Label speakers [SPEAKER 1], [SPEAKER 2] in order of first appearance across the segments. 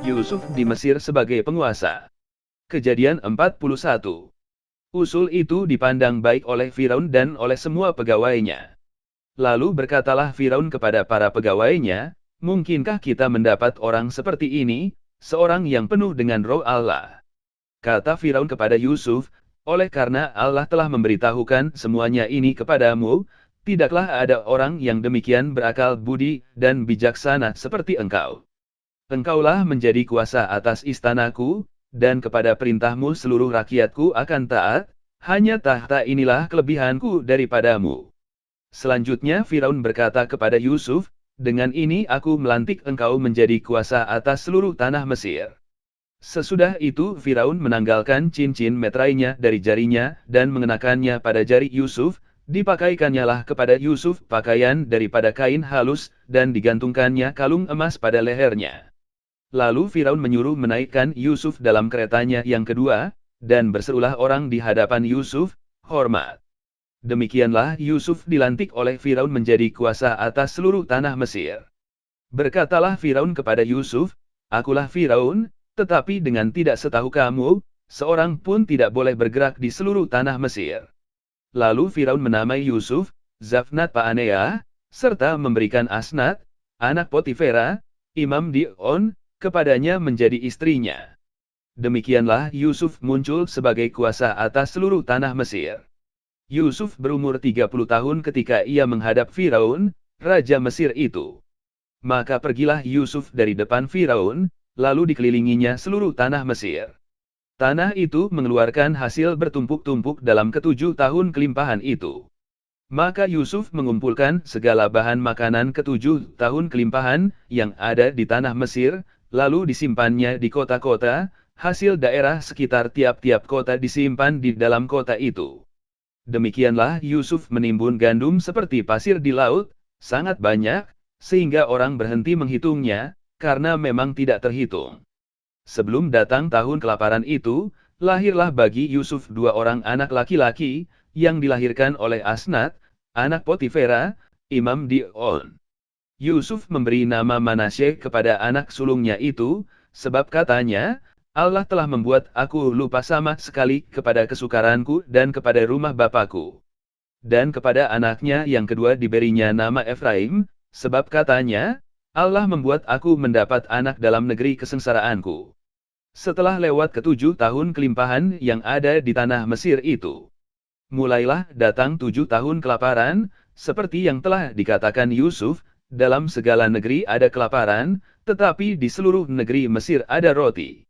[SPEAKER 1] Yusuf di Mesir sebagai penguasa. Kejadian 41. Usul itu dipandang baik oleh Firaun dan oleh semua pegawainya. Lalu berkatalah Firaun kepada para pegawainya, "Mungkinkah kita mendapat orang seperti ini, seorang yang penuh dengan roh Allah?" Kata Firaun kepada Yusuf, "Oleh karena Allah telah memberitahukan semuanya ini kepadamu, tidaklah ada orang yang demikian berakal budi dan bijaksana seperti engkau. Engkaulah menjadi kuasa atas istanaku, dan kepada perintahmu seluruh rakyatku akan taat, hanya tahta inilah kelebihanku daripadamu." Selanjutnya Firaun berkata kepada Yusuf, "Dengan ini aku melantik engkau menjadi kuasa atas seluruh tanah Mesir." Sesudah itu Firaun menanggalkan cincin meterainya dari jarinya dan mengenakannya pada jari Yusuf, dipakaikannya lah kepada Yusuf pakaian daripada kain halus dan digantungkannya kalung emas pada lehernya. Lalu Firaun menyuruh menaikkan Yusuf dalam keretanya yang kedua, dan berserulah orang di hadapan Yusuf, "Hormat." Demikianlah Yusuf dilantik oleh Firaun menjadi kuasa atas seluruh tanah Mesir. Berkatalah Firaun kepada Yusuf, "Akulah Firaun, tetapi dengan tidak setahu kamu, seorang pun tidak boleh bergerak di seluruh tanah Mesir." Lalu Firaun menamai Yusuf, Zafnat Paaneah, serta memberikan Asnat, anak Potifera, imam di On, kepadanya menjadi istrinya. Demikianlah Yusuf muncul sebagai kuasa atas seluruh tanah Mesir. Yusuf berumur 30 tahun ketika ia menghadap Firaun, raja Mesir itu. Maka pergilah Yusuf dari depan Firaun, lalu dikelilinginya seluruh tanah Mesir. Tanah itu mengeluarkan hasil bertumpuk-tumpuk dalam ke-7 tahun kelimpahan itu. Maka Yusuf mengumpulkan segala bahan makanan ke-7 tahun kelimpahan yang ada di tanah Mesir, lalu disimpannya di kota-kota, hasil daerah sekitar tiap-tiap kota disimpan di dalam kota itu. Demikianlah Yusuf menimbun gandum seperti pasir di laut, sangat banyak, sehingga orang berhenti menghitungnya, karena memang tidak terhitung. Sebelum datang tahun kelaparan itu, lahirlah bagi Yusuf 2 orang anak laki-laki, yang dilahirkan oleh Asnat, anak Potifera, imam di On. Yusuf memberi nama Manasye kepada anak sulungnya itu, sebab katanya, "Allah telah membuat aku lupa sama sekali kepada kesukaranku dan kepada rumah bapakku." Dan kepada anaknya yang kedua diberinya nama Efraim, sebab katanya, "Allah membuat aku mendapat anak dalam negeri kesengsaraanku." Setelah lewat ke-7 tahun kelimpahan yang ada di tanah Mesir itu, mulailah datang 7 tahun kelaparan, seperti yang telah dikatakan Yusuf, dalam segala negeri ada kelaparan, tetapi di seluruh negeri Mesir ada roti.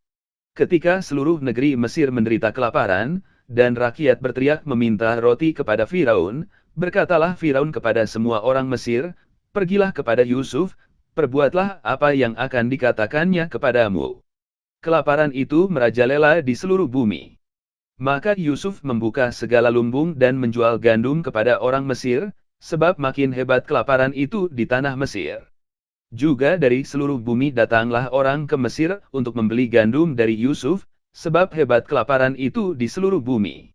[SPEAKER 1] Ketika seluruh negeri Mesir menderita kelaparan, dan rakyat berteriak meminta roti kepada Firaun, berkatalah Firaun kepada semua orang Mesir, "Pergilah kepada Yusuf, perbuatlah apa yang akan dikatakannya kepadamu." Kelaparan itu merajalela di seluruh bumi. Maka Yusuf membuka segala lumbung dan menjual gandum kepada orang Mesir, sebab makin hebat kelaparan itu di tanah Mesir. Juga dari seluruh bumi datanglah orang ke Mesir untuk membeli gandum dari Yusuf, sebab hebat kelaparan itu di seluruh bumi.